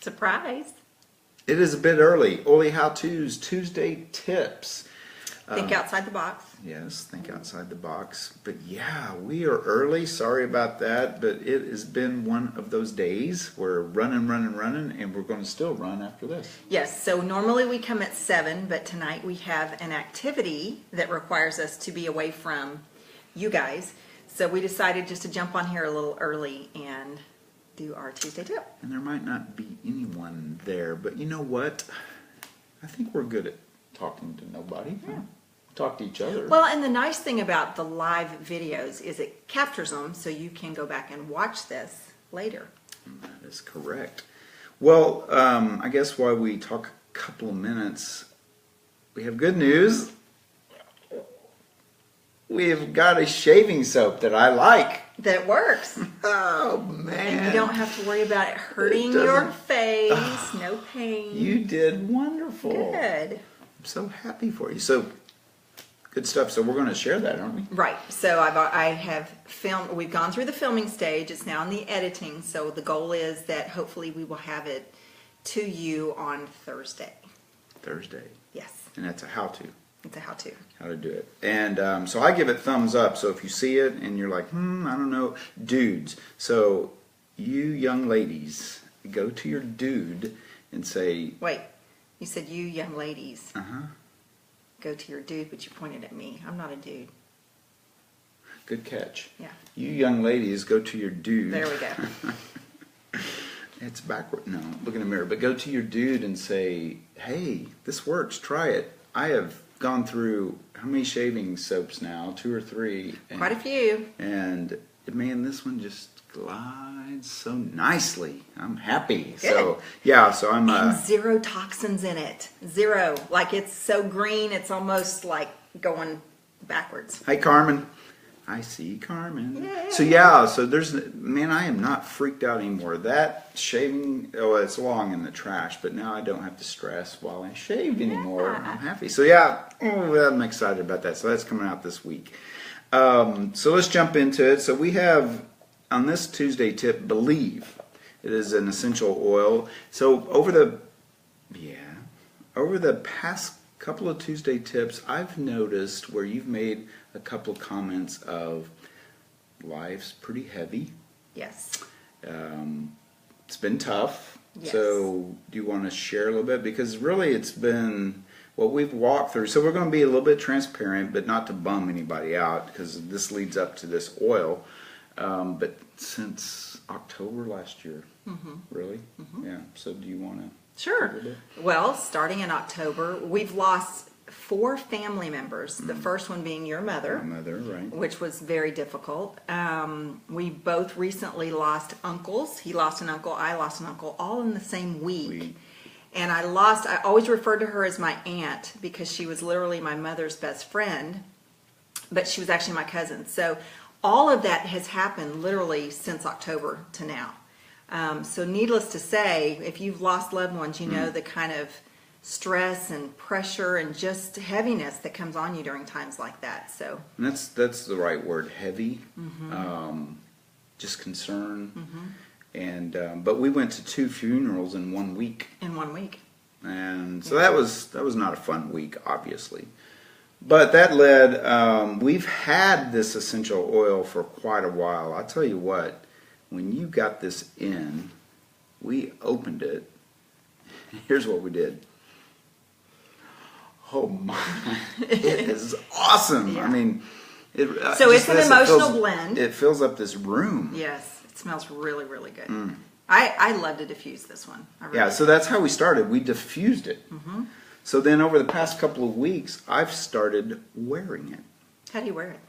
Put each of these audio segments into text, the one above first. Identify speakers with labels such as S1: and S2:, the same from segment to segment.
S1: Surprise.
S2: It is a bit early. Oily How-Tos, Tuesday tips.
S1: Think outside the box.
S2: Yes, think outside the box. But yeah, we are early. Sorry about that, but it has been one of those days. We're running, and we're going to still run after this.
S1: Yes, so normally we come at 7, but tonight we have an activity that requires us to be away from you guys. So we decided just to jump on here a little early and do our Tuesday tip.
S2: And there might not be anyone there, but you know what? I think we're good at talking to nobody.
S1: Yeah.
S2: Talk to each other.
S1: Well, and the nice thing about the live videos is it captures them so you can go back and watch this later.
S2: That is correct. Well, I guess while we talk a couple of minutes, we have good news. We've got a shaving soap that I like.
S1: That works.
S2: Oh, man.
S1: And you don't have to worry about it hurting your face. No pain.
S2: You did wonderful.
S1: Good.
S2: I'm so happy for you. So, good stuff. So we're going to share that, aren't we?
S1: Right. So I have filmed. We've gone through the filming stage. It's now in the editing. So the goal is that hopefully we will have it to you on Thursday.
S2: Thursday.
S1: Yes.
S2: And that's a how-to.
S1: It's a how-to.
S2: How to do it. And so I give it thumbs up. So if you see it and you're like, I don't know, dudes. So you young ladies, go to your dude and say...
S1: Wait. You said you young ladies.
S2: Uh-huh.
S1: Go to your dude, but you pointed at me. I'm not a dude.
S2: Good catch.
S1: Yeah.
S2: You young ladies, go to your dude.
S1: There we go.
S2: It's backward. No, look in the mirror. But go to your dude and say, hey, this works. Try it. I have gone through how many shaving soaps now? 2 or 3. And,
S1: Quite a few.
S2: And man, this one just glides so nicely. I'm happy.
S1: Good.
S2: So yeah, so I'm
S1: And 0 toxins in it. 0. Like it's so green, it's almost like going backwards.
S2: Hi, Carmen. I see Carmen.
S1: Yay.
S2: So yeah, so there's, man, I am not freaked out anymore. That shaving, it's long in the trash, but now I don't have to stress while I shave anymore.
S1: Yeah.
S2: I'm happy. So yeah, I'm excited about that. So that's coming out this week. So let's jump into it. So we have, on this Tuesday tip, Believe. It is an essential oil. So over the past couple of Tuesday tips, I've noticed where you've made a couple of comments of life's pretty heavy.
S1: Yes.
S2: It's been tough.
S1: Yes.
S2: So do you want to share a little bit? Because really it's been what we've walked through. So we're going to be a little bit transparent, but not to bum anybody out, because this leads up to this oil. But since October last year, really? Yeah. So do you want to?
S1: Sure. Well, starting in October, we've lost 4 family members. The first one being your mother.
S2: My mother, right.
S1: Which was very difficult. We both recently lost uncles. He lost an uncle, I lost an uncle, all in the same week. And I always referred to her as my aunt because she was literally my mother's best friend, but she was actually my cousin. So all of that has happened literally since October to now. So needless to say, if you've lost loved ones, you know the kind of stress and pressure and just heaviness that comes on you during times like that. So
S2: and that's the right word, heavy. Just concern. And but we went to 2 funerals in 1 week.
S1: In 1 week.
S2: And so that was not a fun week, obviously. But that led, we've had this essential oil for quite a while. I'll tell you what, when you got this in, we opened it. Here's what we did. Oh my, it is awesome.
S1: Yeah.
S2: I mean,
S1: so it's an emotional blend.
S2: It fills up this room.
S1: Yes, it smells really, really good. I love to diffuse this one. I really
S2: So that's how we started. We diffused it. So then over the past couple of weeks, I've started wearing it.
S1: How do you wear it?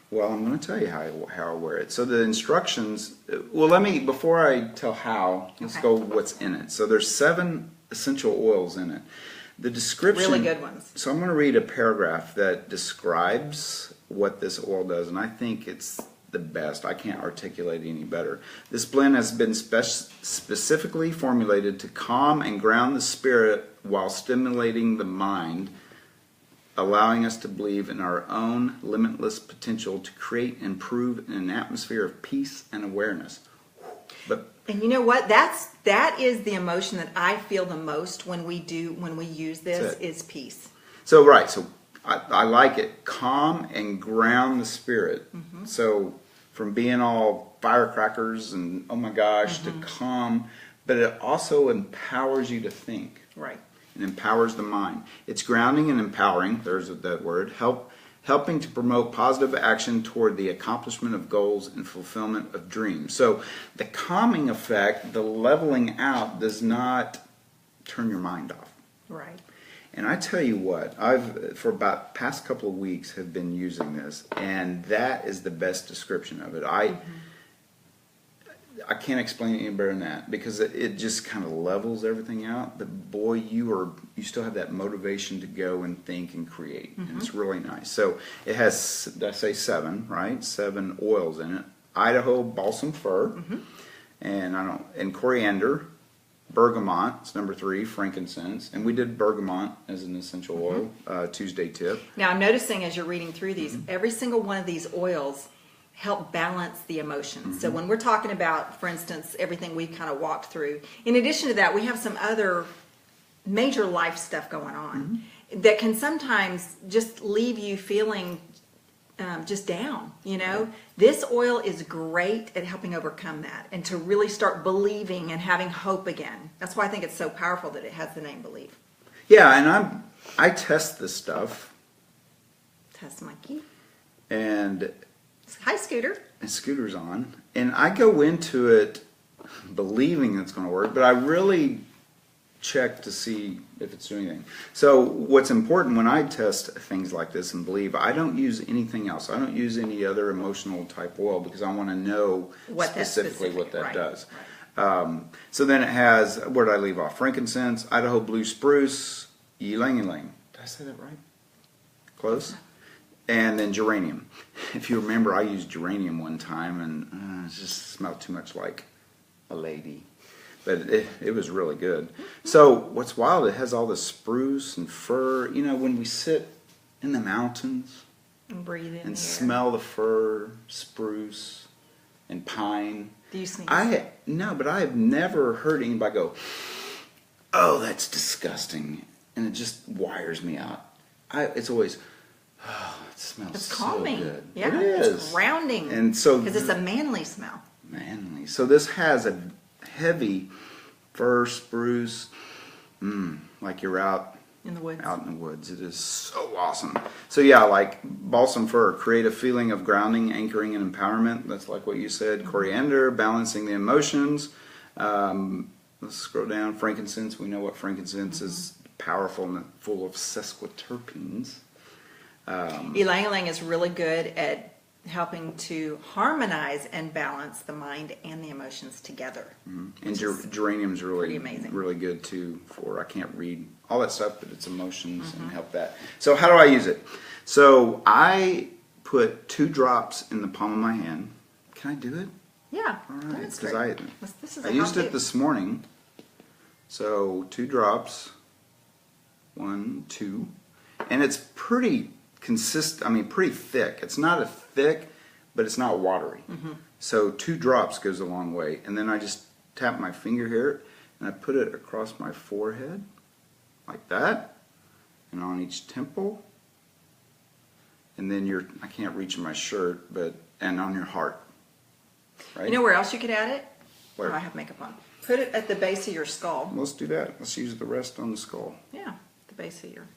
S2: Well, I'm going to tell you how I wear it. So the instructions, well, before I tell how, let's go what's in it. So there's 7 essential oils in it. The description.
S1: Really good ones.
S2: So I'm going to read a paragraph that describes what this oil does, and I think it's the best. I can't articulate it any better. This blend has been specifically formulated to calm and ground the spirit while stimulating the mind, allowing us to believe in our own limitless potential to create and improve in an atmosphere of peace and awareness. But
S1: And you know what? That is the emotion that I feel the most when we use this is peace.
S2: so right, so I like it. Calm and ground the spirit. So from being all firecrackers and oh my gosh to calm, but it also empowers you to think.
S1: Right.
S2: It empowers the mind. It's grounding and empowering. There's that word. Helping to promote positive action toward the accomplishment of goals and fulfillment of dreams. So the calming effect, the leveling out, does not turn your mind off.
S1: Right.
S2: And I tell you what, I've for about past couple of weeks have been using this, and that is the best description of it. I can't explain it any better than that, because it just kind of levels everything out. But boy, you still have that motivation to go and think and create, and it's really nice. So it has, did I say 7, right? 7 oils in it: Idaho balsam fir, and coriander, bergamot. It's number 3, frankincense, and we did bergamot as an essential oil Tuesday tip.
S1: Now I'm noticing as you're reading through these, every single one of these oils help balance the emotions. So when we're talking about, for instance, everything we've kind of walked through, in addition to that, we have some other major life stuff going on that can sometimes just leave you feeling just down, you know. This oil is great at helping overcome that and to really start believing and having hope again. That's why I think it's so powerful that it has the name Believe.
S2: Yeah, and I test this stuff.
S1: Test Mikey.
S2: And
S1: Hi, Scooter.
S2: and Scooter's on, and I go into it believing it's going to work, but I really check to see if it's doing anything. So what's important when I test things like this and believe, I don't use anything else. I don't use any other emotional type oil, because I want to know specifically what that does. Right. So then it has, where did I leave off? Frankincense, Idaho blue spruce, ylang-ylang. Did I say that right? Close? And then geranium. If you remember, I used geranium one time, and it just smelled too much like a lady. But it was really good. So what's wild, it has all the spruce and fir. You know, when we sit in the mountains
S1: And breathe in
S2: and
S1: here.
S2: smell the fir, spruce, and pine.
S1: Do you sneeze?
S2: No, but I have never heard anybody go, oh, that's disgusting. And it just wires me out. It's always... oh, it smells
S1: It's
S2: so
S1: calming.
S2: good.
S1: Yeah,
S2: it is.
S1: it's grounding.
S2: And so
S1: because it's a manly smell.
S2: manly. So this has a heavy fir, spruce, like you're out
S1: In the woods.
S2: in the woods. It is so awesome. So yeah, like balsam fir, create a feeling of grounding, anchoring, and empowerment. That's like what you said. Coriander, balancing the emotions. Let's scroll down. Frankincense. We know what frankincense is. Powerful and full of sesquiterpenes.
S1: Ylang-ylang is really good at helping to harmonize and balance the mind and the emotions together.
S2: And geranium's really
S1: pretty amazing.
S2: really good too for, I can't read all that stuff, but it's emotions and help that. So how do I use it? So I put 2 drops in the palm of my hand. Can I do it?
S1: Yeah,
S2: All right,
S1: that's
S2: because
S1: great. This is
S2: I
S1: a
S2: used
S1: how
S2: it
S1: to.
S2: this morning. So 2 drops, 1, 2, and it's pretty consistent. I mean, pretty thick. It's not a thick, but it's not watery. So 2 drops goes a long way. And then I just tap my finger here, and I put it across my forehead, like that, and on each temple. And then I can't reach in my shirt, and on your heart. Right?
S1: You know where else you could add it?
S2: Where?
S1: Oh, I have makeup on. Put it at the base of your skull.
S2: Let's do that. Let's use the rest on the skull.
S1: Yeah, the base of your.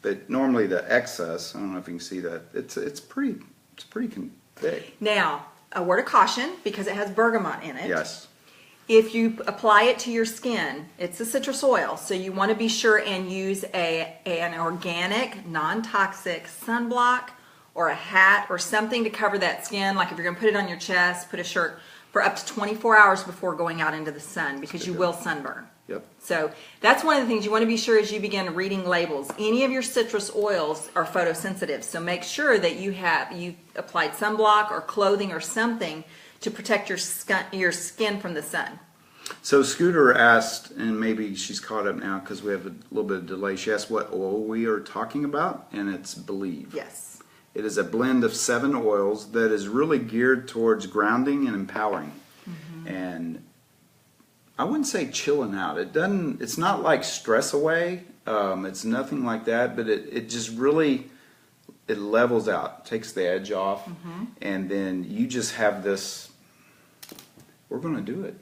S2: But normally the excess, I don't know if you can see that, it's pretty thick.
S1: Now, a word of caution, because it has bergamot in it.
S2: Yes.
S1: If you apply it to your skin, it's a citrus oil, so you want to be sure and use an organic, non-toxic sunblock or a hat or something to cover that skin. Like if you're going to put it on your chest, put a shirt for up to 24 hours before going out into the sun, because you will sunburn.
S2: Yep.
S1: So that's one of the things you want to be sure as you begin reading labels. Any of your citrus oils are photosensitive, so make sure that you applied sunblock or clothing or something to protect your skin from the sun.
S2: So Scooter asked, and maybe she's caught up now because we have a little bit of delay. She asked what oil we are talking about, and it's Believe.
S1: Yes.
S2: It is a blend of 7 oils that is really geared towards grounding and empowering. And I wouldn't say chilling out. It's not like stress away. It's nothing like that, but it just really, it levels out, takes the edge off, and then you just have this, we're going to do it,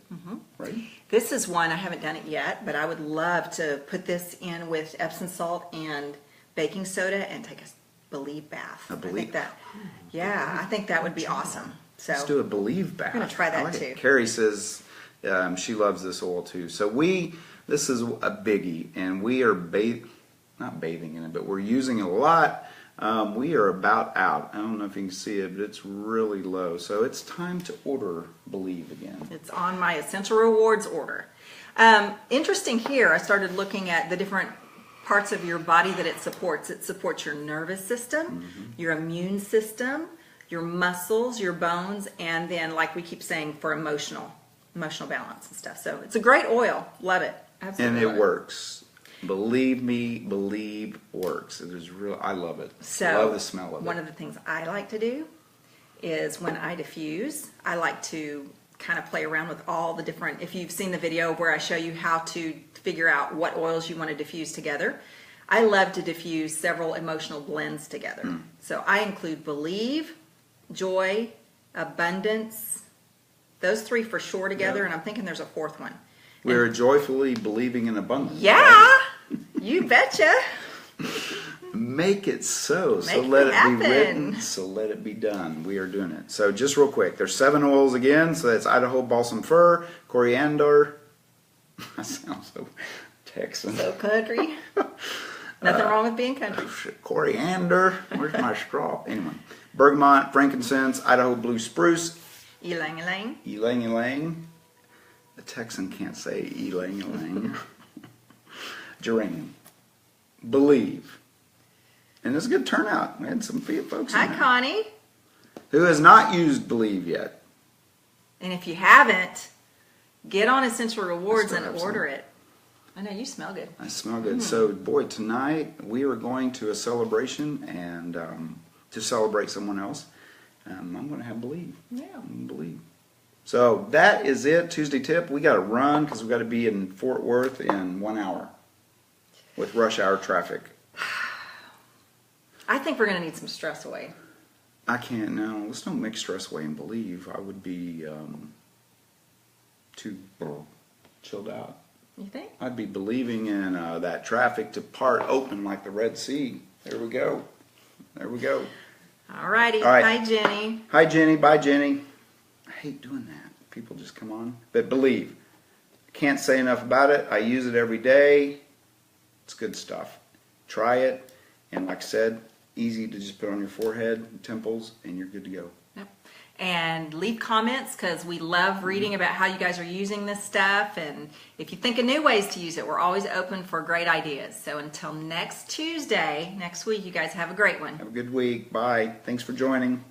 S2: right?
S1: This is one, I haven't done it yet, but I would love to put this in with Epsom salt and baking soda and take a Believe bath.
S2: A Believe?
S1: I think that, yeah, I think that would be awesome. So
S2: Let's do a Believe bath.
S1: I'm going to try that
S2: I like
S1: too.
S2: it. Carrie says she loves this oil too. So this is a biggie, and we are not bathing in it, but we're using it a lot. We are about out. I don't know if you can see it, but it's really low. So it's time to order Believe again.
S1: It's on my Essential Rewards order. Interesting here, I started looking at the different parts of your body that it supports. It supports your nervous system, your immune system, your muscles, your bones, and then, like we keep saying, for emotional balance and stuff. So it's a great oil. Love it. Absolutely.
S2: And it works. Believe me, Believe works. It is real. I love it.
S1: So
S2: love the smell of it.
S1: One of the things I like to do is when I diffuse, I like to kind of play around with all the different, if you've seen the video where I show you how to figure out what oils you want to diffuse together, I love to diffuse several emotional blends together. So I include Believe, Joy, Abundance, those 3 for sure together, and I'm thinking there's a 4th one.
S2: We're joyfully believing in abundance.
S1: Yeah,
S2: right?
S1: You betcha.
S2: Make it so. So
S1: Make
S2: let
S1: it
S2: it be
S1: happen.
S2: written. So let it be done. We are doing it. So just real quick, there's 7 oils again. So that's Idaho balsam fir, coriander. I sound so Texan.
S1: So country. Nothing wrong with being country.
S2: Coriander. Where's my straw? Anyway, bergamot, frankincense, Idaho blue spruce,
S1: Ylang ylang.
S2: ylang ylang. The Texan can't say ylang ylang. Geranium. Believe. And it's a good turnout. We had some folks in
S1: Hi,
S2: there
S1: Connie.
S2: who has not used Believe yet.
S1: And if you haven't, get on Essential Rewards
S2: still
S1: and
S2: have some.
S1: order it. I know you smell good.
S2: I smell good. So, boy, tonight we are going to a celebration and to celebrate someone else. I'm going to have Believe.
S1: Yeah.
S2: Believe. So that is it. Tuesday tip. We got to run because we got to be in Fort Worth in 1 hour with rush hour traffic.
S1: I think we're going to need some stress away.
S2: I can't now. Let's don't mix stress away and Believe. I would be too chilled out.
S1: You think?
S2: I'd be believing in that traffic to part open like the Red Sea. There we go. There we go.
S1: All righty.
S2: All right.
S1: Hi, Jenny.
S2: Hi, Jenny. Bye, Jenny. I hate doing that. People just come on. But Believe. Can't say enough about it. I use it every day. It's good stuff. Try it. And like I said, easy to just put on your forehead, temples, and you're good to go.
S1: Yep. And leave comments because we love reading about how you guys are using this stuff. And if you think of new ways to use it, we're always open for great ideas. So until next Tuesday, next week, you guys have a great one.
S2: Have a good week. Bye. Thanks for joining.